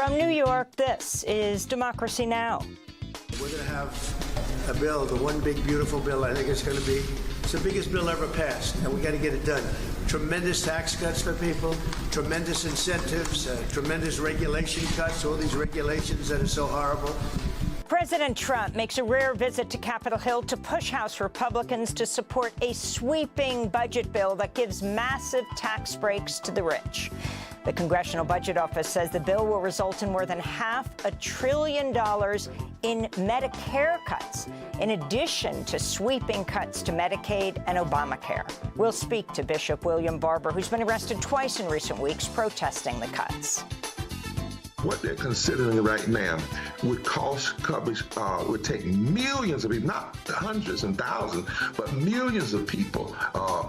From New York, this is Democracy Now! We're going to have a bill, the one big, beautiful bill. I think it's going to be, it's the biggest bill ever passed, and we got to get it done. Tremendous tax cuts for people, tremendous incentives, tremendous regulation cuts, all these regulations that are so horrible. President Trump makes a rare visit to Capitol Hill to push House Republicans to support a sweeping budget bill that gives massive tax breaks to the rich. The Congressional Budget Office says the bill will result in more than $500 billion in Medicare cuts, in addition to sweeping cuts to Medicaid and Obamacare. We'll speak to Bishop William Barber, who's been arrested twice in recent weeks protesting the cuts. What they're considering right now would cost coverage, would take millions of people, not hundreds and thousands, but millions of people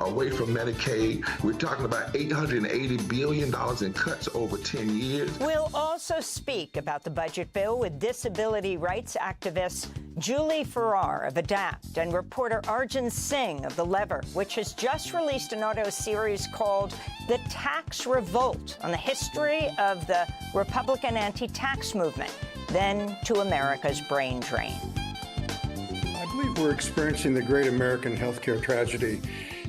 away from Medicaid. We're talking about $880 billion in cuts over 10 years. We'll also speak about the budget bill with disability rights activists Julie Farrar of ADAPT and reporter Arjun Singh of The Lever, which has just released an audio series called The Tax Revolt on the history of the Republican anti-tax movement, then to America's brain drain. I believe we're experiencing the great American healthcare tragedy,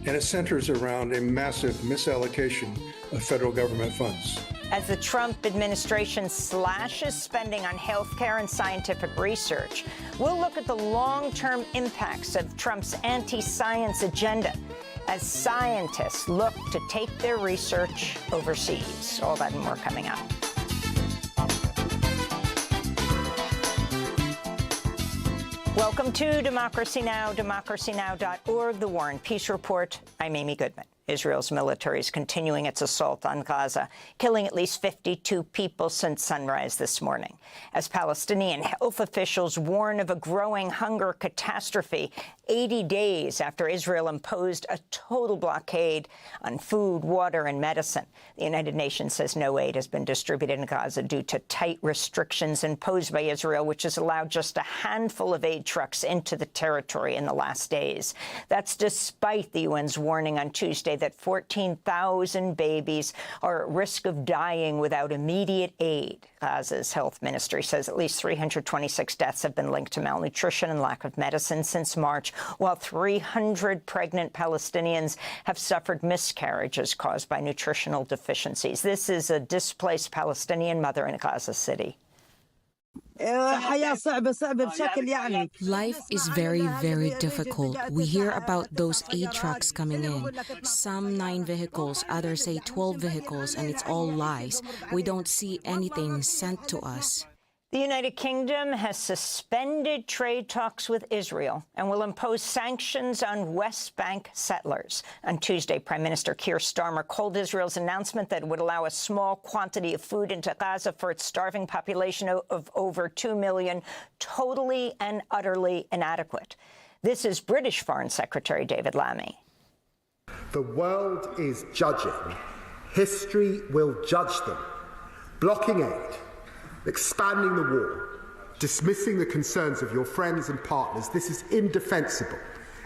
and it centers around a massive misallocation of federal government funds. As the Trump administration slashes spending on health care and scientific research, we'll look at the long-term impacts of Trump's anti-science agenda as scientists look to take their research overseas. All that and more coming up. Welcome to Democracy Now!, democracynow.org, The War and Peace Report. I'm Amy Goodman. Israel's military is continuing its assault on Gaza, killing at least 52 people since sunrise this morning. As Palestinian health officials warn of a growing hunger catastrophe 80 days after Israel imposed a total blockade on food, water, and medicine. The United Nations says no aid has been distributed in Gaza due to tight restrictions imposed by Israel, which has allowed just a handful of aid trucks into the territory in the last days. That's despite the UN's warning on Tuesday that 14,000 babies are at risk of dying without immediate aid. Gaza's health ministry says at least 326 deaths have been linked to malnutrition and lack of medicine since March, while 300 pregnant Palestinians have suffered miscarriages caused by nutritional deficiencies. This is a displaced Palestinian mother in Gaza City. Life is very, very difficult. We hear about those aid trucks coming in. Some 9 vehicles, others say 12 vehicles, and it's all lies. We don't see anything sent to us. The United Kingdom has suspended trade talks with Israel and will impose sanctions on West Bank settlers. On Tuesday, Prime Minister Keir Starmer called Israel's announcement that it would allow a small quantity of food into Gaza for its starving population of over 2 million totally and utterly inadequate. This is British Foreign Secretary David Lammy. The world is judging. History will judge them. Blocking aid, expanding the war, dismissing the concerns of your friends and partners. This is indefensible,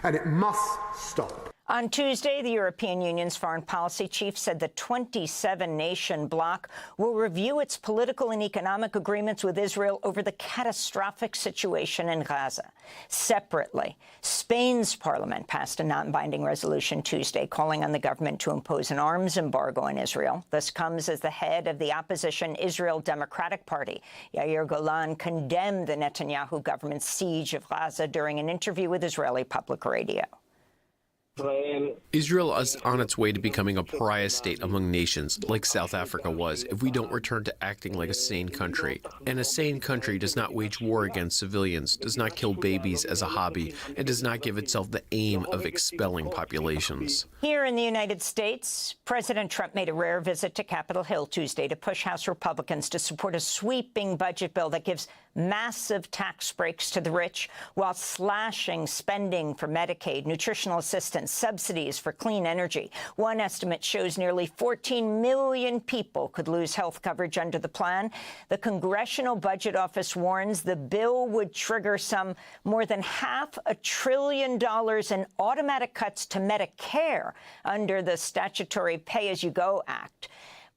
and it must stop. On Tuesday, the European Union's foreign policy chief said the 27-nation bloc will review its political and economic agreements with Israel over the catastrophic situation in Gaza. Separately, Spain's parliament passed a non-binding resolution Tuesday calling on the government to impose an arms embargo on Israel. This comes as the head of the opposition Israel Democratic Party, Yair Golan, condemned the Netanyahu government's siege of Gaza during an interview with Israeli public radio. Israel is on its way to becoming a pariah state among nations, like South Africa was, if we don't return to acting like a sane country. And a sane country does not wage war against civilians, does not kill babies as a hobby, and does not give itself the aim of expelling populations. Here in the United States, President Trump made a rare visit to Capitol Hill Tuesday to push House Republicans to support a sweeping budget bill that gives massive tax breaks to the rich while slashing spending for Medicaid, nutritional assistance, subsidies for clean energy. One estimate shows nearly 14 million people could lose health coverage under the plan. The Congressional Budget Office warns the bill would trigger some more than $500 billion in automatic cuts to Medicare under the statutory Pay-As-You-Go Act.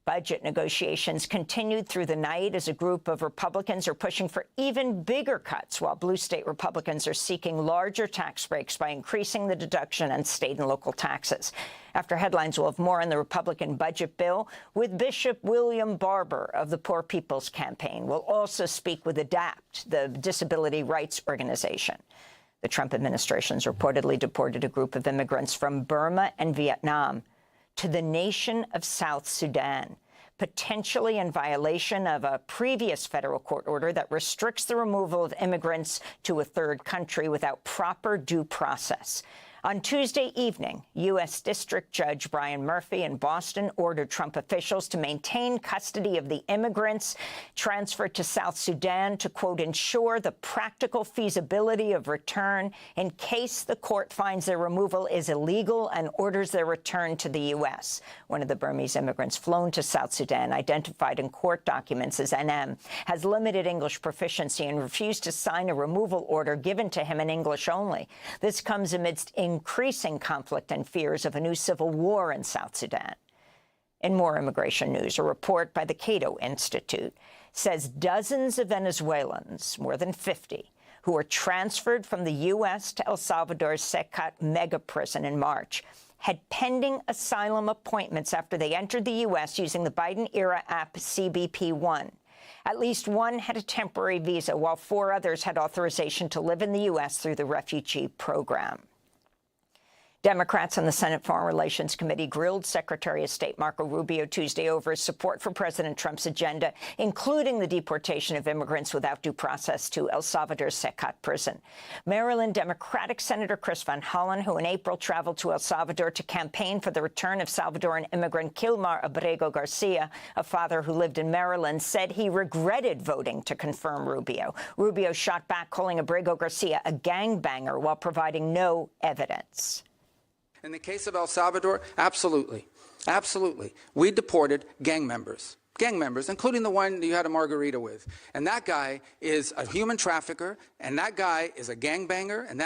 Budget negotiations continued through the night as a group of Republicans are pushing for even bigger cuts, while blue state Republicans are seeking larger tax breaks by increasing the deduction on state and local taxes. After headlines, we'll have more on the Republican budget bill with Bishop William Barber of the Poor People's Campaign. We'll also speak with ADAPT, the disability rights organization. The Trump administration's reportedly deported a group of immigrants from Burma and Vietnam to the nation of South Sudan, potentially in violation of a previous federal court order that restricts the removal of immigrants to a third country without proper due process. On Tuesday evening, U.S. District Judge Brian Murphy in Boston ordered Trump officials to maintain custody of the immigrants transferred to South Sudan to, quote, ensure the practical feasibility of return in case the court finds their removal is illegal and orders their return to the U.S. One of the Burmese immigrants flown to South Sudan, identified in court documents as NM, has limited English proficiency and refused to sign a removal order given to him in English only. This comes amidst increasing conflict and fears of a new civil war in South Sudan. In more immigration news, a report by the Cato Institute says dozens of Venezuelans, more than 50, who were transferred from the U.S. to El Salvador's Secat mega prison in March, had pending asylum appointments after they entered the U.S. using the Biden-era app CBP-1. At least one had a temporary visa, while 4 others had authorization to live in the U.S. through the refugee program. Democrats on the Senate Foreign Relations Committee grilled Secretary of State Marco Rubio Tuesday over his support for President Trump's agenda, including the deportation of immigrants without due process to El Salvador's Secat prison. Maryland Democratic Senator Chris Van Hollen, who in April traveled to El Salvador to campaign for the return of Salvadoran immigrant Kilmar Abrego Garcia, a father who lived in Maryland, said he regretted voting to confirm Rubio. Rubio shot back, calling Abrego Garcia a gangbanger while providing no evidence. In the case of El Salvador, absolutely. Absolutely. We deported gang members, including the one you had a margarita with. And that guy is a human trafficker, and that guy is a gangbanger, and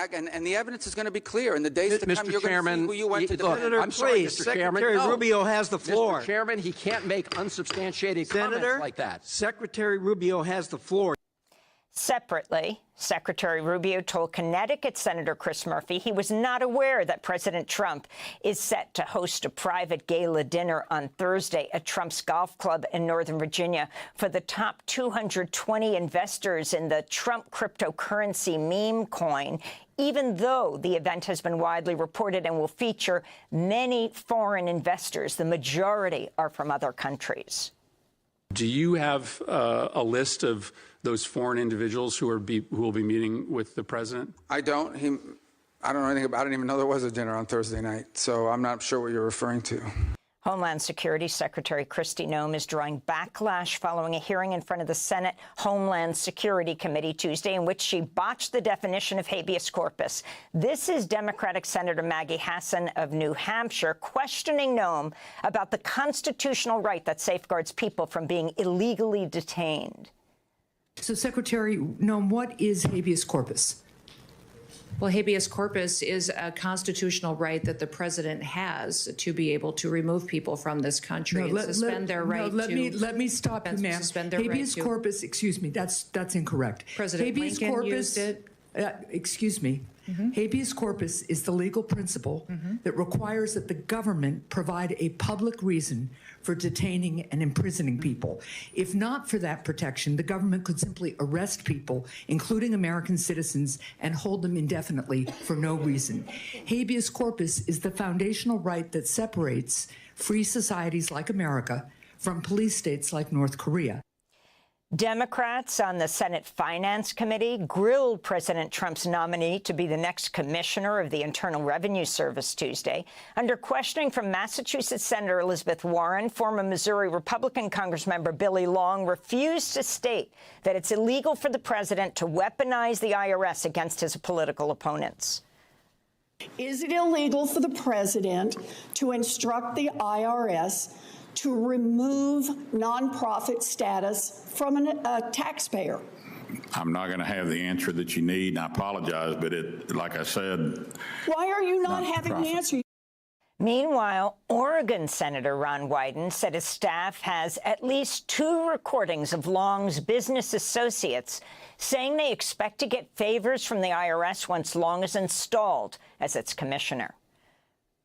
the evidence is going to be clear in the days to come. You're going to see who you went to defend. I'm sorry, Mr. Chairman. Secretary Rubio has the floor. Mr. Chairman, he can't make unsubstantiated comments like that. Secretary Rubio has the floor. Separately, Secretary Rubio told Connecticut Senator Chris Murphy he was not aware that President Trump is set to host a private gala dinner on Thursday at Trump's golf club in Northern Virginia for the top 220 investors in the Trump cryptocurrency meme coin, even though the event has been widely reported and will feature many foreign investors. The majority are from other countries. Do you have a list of those foreign individuals who will be meeting with the president? I don't. I don't know anything about it. I didn't even know there was a dinner on Thursday night, so I'm not sure what you're referring to. Homeland Security Secretary Kristi Noem is drawing backlash following a hearing in front of the Senate Homeland Security Committee Tuesday in which she botched the definition of habeas corpus. This is Democratic Senator Maggie Hassan of New Hampshire questioning Noem about the constitutional right that safeguards people from being illegally detained. So, Secretary Noem, what is habeas corpus? Well, habeas corpus is a constitutional right that the president has to be able to remove people from this country and suspend their right to. Let me stop you, ma'am. Habeas corpus, excuse me, that's incorrect. President habeas Lincoln corpus, used it. Excuse me. Habeas corpus is the legal principle that requires that the government provide a public reason for detaining and imprisoning people. If not for that protection, the government could simply arrest people, including American citizens, and hold them indefinitely for no reason. Habeas corpus is the foundational right that separates free societies like America from police states like North Korea. Democrats on the Senate Finance Committee grilled President Trump's nominee to be the next commissioner of the Internal Revenue Service Tuesday. Under questioning from Massachusetts Senator Elizabeth Warren, former Missouri Republican Congressmember Billy Long refused to state that it's illegal for the president to weaponize the IRS against his political opponents. Is it illegal for the president to instruct the IRS to remove nonprofit status from a taxpayer? I'm not going to have the answer that you need, and I apologize, but like I said... Why are you not having the answer? Meanwhile, Oregon Senator Ron Wyden said his staff has at least 2 recordings of Long's business associates saying they expect to get favors from the IRS once Long is installed as its commissioner.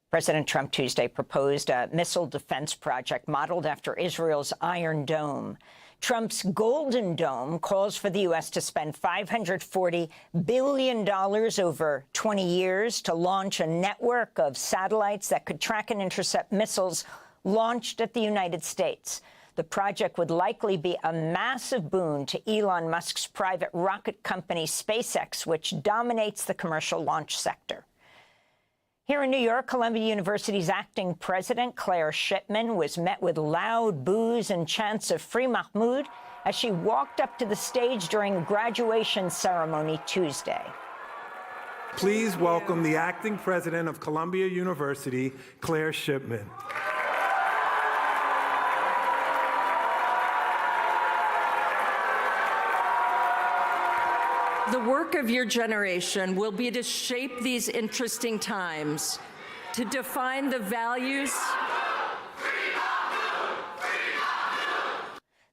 President Trump Tuesday proposed a missile defense project modeled after Israel's Iron Dome. Trump's Golden Dome calls for the U.S. to spend $540 billion over 20 years to launch a network of satellites that could track and intercept missiles launched at the United States. The project would likely be a massive boon to Elon Musk's private rocket company, SpaceX, which dominates the commercial launch sector. Here in New York, Columbia University's acting president, Claire Shipman, was met with loud boos and chants of Free Mahmoud as she walked up to the stage during a graduation ceremony Tuesday. Please welcome the acting president of Columbia University, Claire Shipman. The work of your generation will be to shape these interesting times, to define the values.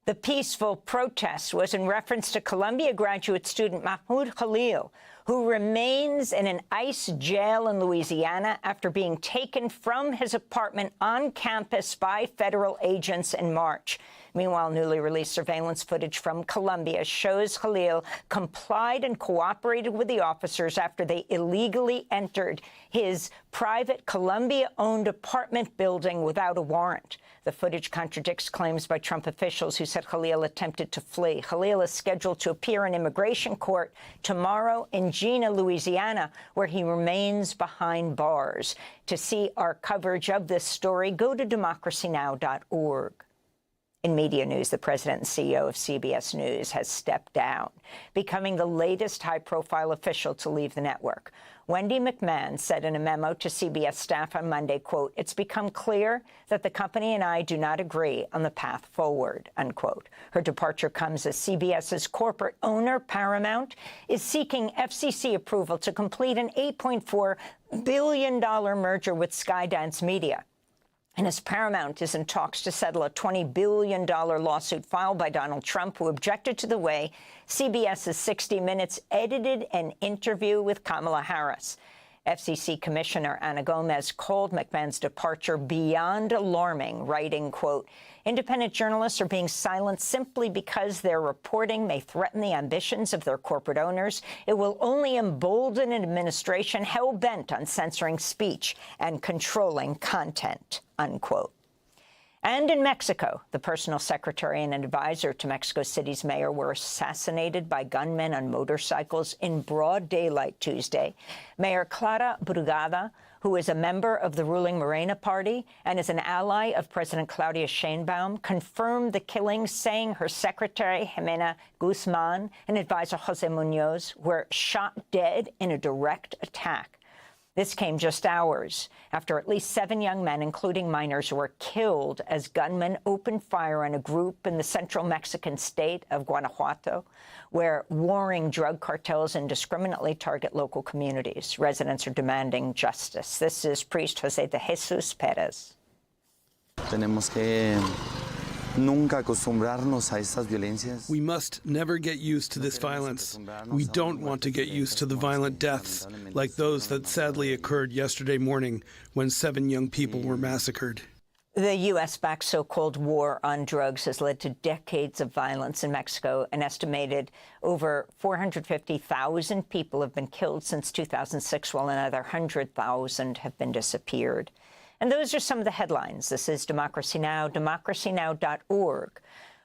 The peaceful protest was in reference to Columbia graduate student Mahmoud Khalil, who remains in an ICE jail in Louisiana after being taken from his apartment on campus by federal agents in March. Meanwhile, newly released surveillance footage from Columbia shows Khalil complied and cooperated with the officers after they illegally entered his private Columbia-owned apartment building without a warrant. The footage contradicts claims by Trump officials who said Khalil attempted to flee. Khalil is scheduled to appear in immigration court tomorrow in Jena, Louisiana, where he remains behind bars. To see our coverage of this story, go to democracynow.org. In media news, the president and CEO of CBS News has stepped down, becoming the latest high-profile official to leave the network. Wendy McMahon said in a memo to CBS staff on Monday, quote, "It's become clear that the company and I do not agree on the path forward," unquote. Her departure comes as CBS's corporate owner, Paramount, is seeking FCC approval to complete an $8.4 billion merger with Skydance Media. And as Paramount is in talks to settle a $20 billion lawsuit filed by Donald Trump, who objected to the way CBS's 60 Minutes edited an interview with Kamala Harris. FCC Commissioner Ana Gomez called McMahon's departure beyond alarming, writing, quote, "Independent journalists are being silenced simply because their reporting may threaten the ambitions of their corporate owners. It will only embolden an administration hell-bent on censoring speech and controlling content," unquote. And in Mexico, the personal secretary and an advisor to Mexico City's mayor were assassinated by gunmen on motorcycles in broad daylight Tuesday. Mayor Clara Brugada, who is a member of the ruling Morena party and is an ally of President Claudia Sheinbaum, confirmed the killing, saying her secretary, Jimena Guzman, and advisor Jose Munoz were shot dead in a direct attack. This came just hours after at least 7 young men, including minors, were killed as gunmen opened fire on a group in the central Mexican state of Guanajuato, where warring drug cartels indiscriminately target local communities. Residents are demanding justice. This is priest Jose de Jesus Perez. Tenemos que nunca acostumbrarnos a estas violencias. We must never get used to this violence. We don't want to get used to the violent deaths, like those that sadly occurred yesterday morning when 7 young people were massacred. The U.S.-backed so-called war on drugs has led to decades of violence in Mexico. An estimated over 450,000 people have been killed since 2006, while another 100,000 have been disappeared. And those are some of the headlines. This is Democracy Now!, democracynow.org.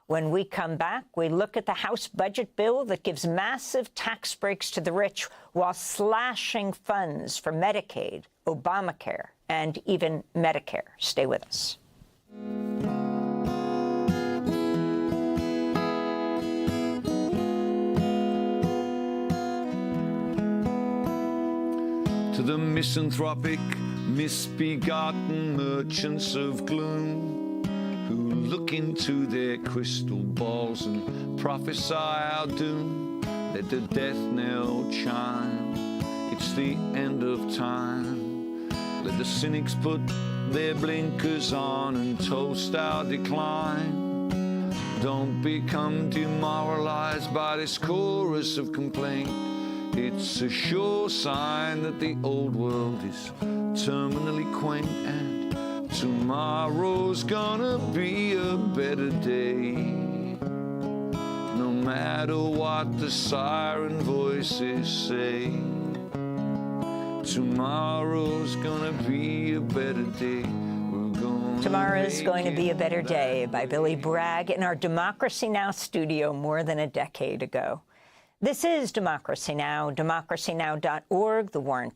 When we come back, we look at the House budget bill that gives massive tax breaks to the rich while slashing funds for Medicaid, Obamacare, and even Medicare. Stay with us. To the misanthropic, misbegotten merchants of gloom who look into their crystal balls and prophesy our doom, let the death knell chime. It's the end of time. Let the cynics put their blinkers on and toast our decline. Don't become demoralized by this chorus of complaint. It's a sure sign that the old world is terminally quaint, and tomorrow's gonna be a better day. No matter what the siren voices say, tomorrow's gonna be a better day. Tomorrow's Going to Be a Better Day by Billy Bragg in our Democracy Now! Studio more than a decade ago. This is Democracy Now!, democracynow.org, The War and